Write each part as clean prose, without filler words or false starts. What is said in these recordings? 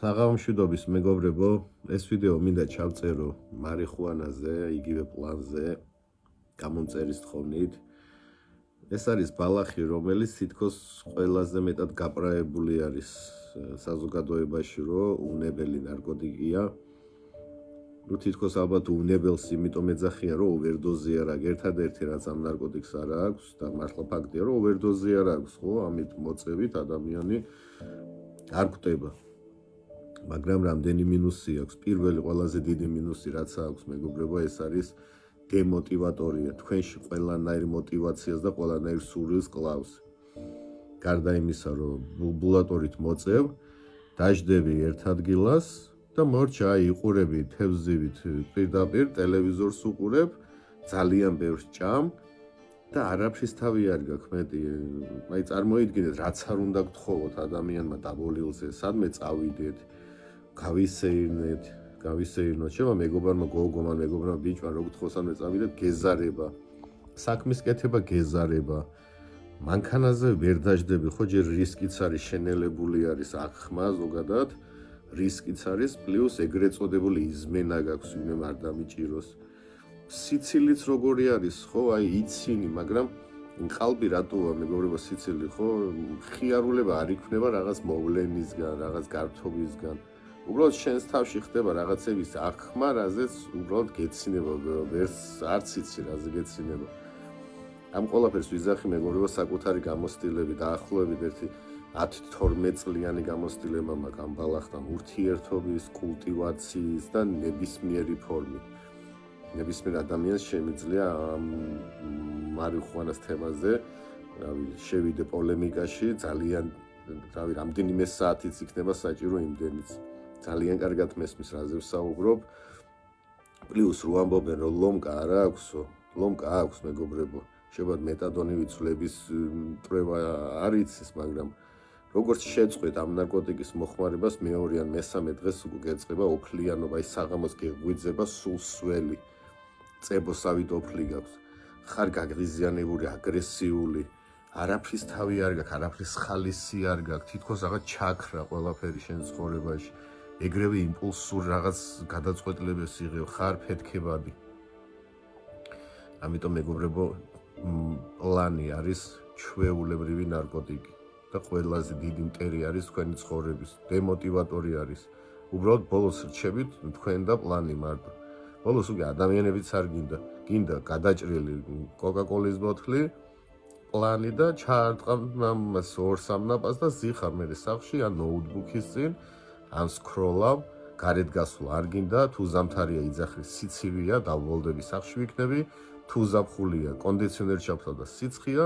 საღამოშვიდობის მეგობრებო, ეს ვიდეო მინდა ჩავწერო მარიხუანაზე, იგივე პლანზე, გამომწერის თხოვნით. ეს არის ბალახი, რომელიც თითქოს ყველაზე მეტად გაპრაებული არის საზოგადოებაში, რომ უნებელი ნარკოტიკია. თითქოს ალბათ უნებელს იმიტომ ეძახიან, რომ ოვერდოზი არ აქვს. ერთადერთი რაც ამ ნარკოტიკს არ აქვს და მართლა ფაქტია, რომ ოვერდოზი არ აქვს, ხო? ამით მოწევით ადამიანი არ გვხვდება. მაგრამ რამდენი მინუსი აქვს. პირველი ყველაზე დიდი მინუსი რაც აქვს, მეგობრებო, ეს არის დემოტივატორია. თქვენში ყველანაირ მოტივაციას და ყველანაირ სურვილს კლავს. გარდა იმისა, რომ ბულბულატორით მოწევ, დაждები ერთ ადგილას და მორჩა იყურები თევზივით პირდაპირ ტელევიზორს უყურებ, ძალიან ბევრს ჭამ და არაფრის თავი არ გაქვს მეტი. აი წარმოიდგინეთ, რაც არ უნდა გთხოვოთ ადამიანმა დაბოლილზე, სადმე წავიდეთ, გავისეირნოთ, შევა მეგობარმა გოგომა, მეგობრმა ბიჭმა რო გთხოვს ამე წავიდეთ, გეზარება. საქმის კეთება გეზარება. მანქანაზე ვერ დაждები, ხო ჯერ რისკიც არის, შენელებული არის აღხმა ზოგადად, რისკიც არის, პლუს ეგრეთ წოდებული იზმენა გაქვს, ვინმე არ დამიჭიროს. სიცილიც როგორი არის, ხო, აი იცინი, მაგრამ ყალბი რატოა მეგობრებო სიცილი, ხო? ხიარულება არ იქნება რაღაც მოვლენისგან, რაღაც გართობისგან. უბრალოდ შენს თავში ხდება რაღაცების აღხმა, რაზეც უბრალოდ გეცინება, ვერც არც იცი რაზე გეცინება. ამ ყველაფერს ვიზახი მეგობრებო საკუთარი გამოცდილები დაახლოებით ერთი 10-12 წლიანი გამოცდილება მაქვს ამ ბალახთან ურთიერთობის, კულტივაციის და ნებისმიერი ფორმით. ნებისმიერ ადამიანს შემიძლია ამ მარიხუანას თემაზე, შევიდე პოლემიკაში, ძალიან, რამდენიმე საათიც იქნება საჭირო იმდენიც. ძალიან კარგად მესმის რაზე ვსაუბრობ. პლუს რო ამბობენ, რომ ლომკა არ აქვსო, ლომკა აქვს მეგობრებო. შეგვიძლია მეტადონი ვიცვლების მტრევა არ იცის, მაგრამ როგორც შეწყვეტ ამ ნარკოტიკის მოხმარებას, მეორე ან მესამე დღეს გეწყება ოფლიანობა, აი საღამოს გეღვიძება სულ სველი. წებოსავით ოფლი გაქვს. ხარ გაგრიზიანებული, აგრესიული, არაფრის თავი არ გაქვს, არაფრის ხალისი არ გაქვს, თითქოს რაღაც ჩაქრა ყველაფერი შენ ცხოვრებაში. ეგრევე იმპულსურ რაღაც გადაწყვეტილებას იღებ, ხარ ფეთქებადი. ამიტომ მეგობრებო, პლანი არის ჩვეულებრივი ნარკოტიკი და ყველაზე დიდი მტერი არის თქვენი ცხოვრების, დემოტივატორი არის. უბრალოდ ბოლოს რჩებით თქვენ და პლანი მარტო. ბოლოს უკვე ადამიანებიც არ გინდა გადაჭრილი კოკა-კოლის ბოთლი, პლანი და ჩაარტყამ ამას 2-3 ნაპას და ზიხარ მე სახლში ან ნოუთბუქის წინ, ან სკროლავ, გარეთ გასვლა არ გინდა, თუ ზამთარია იძახი სიცივია, დავვალდები სახლში ვიქნები, თუ ზაფხულია, კონდიციონერი ჩავთავ და სიცხეა,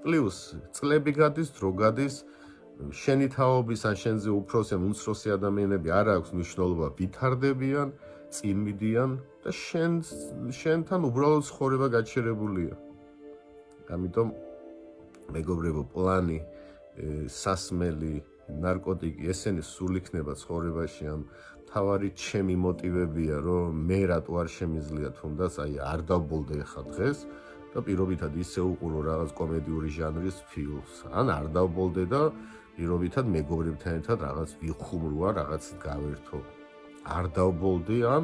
პლუს წლები გადის, დრო გადის, შენი თაობის ან შენზე უფროსი ან უმცროსი ადამიანები არ აქვს მნიშვნელობა, ვითარდებიან, წინ მიდიან და შენთან უბრალოდ ცხოვრება გაჩერებულია. ამიტომ მეგობრებო, პლანი, სასმელი, ნარკოტიკი, ესენი სულ იქნება ცხოვრებაში, ან თავარი ჩემი მოტივებია, რომ მე რატო არ შემიძლია თუნდაც აი არ დავბოლდე ახლა დღეს და პირობითად ისე უყურო რაღაც კომედიური ჟანრის ფილმს, ან არ დავბოლდე და პირობითად მეგობრებთან ერთად რაღაც ვიხუმრო, რაღაც გავერთო. არ დავბოლდი, ან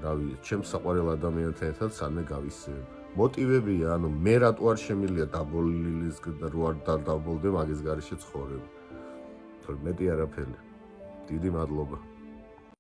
რავი, ჩემს საყვარელ ადამიანთან ერთად სანე გავისებ. მოტივებია, ანუ მე რატო არ შემიძლია დაბოლილის და რო არ დავბოლდე მაგის გარეშე ცხოვრება. მეტი არაფერი. დიდი მადლობა.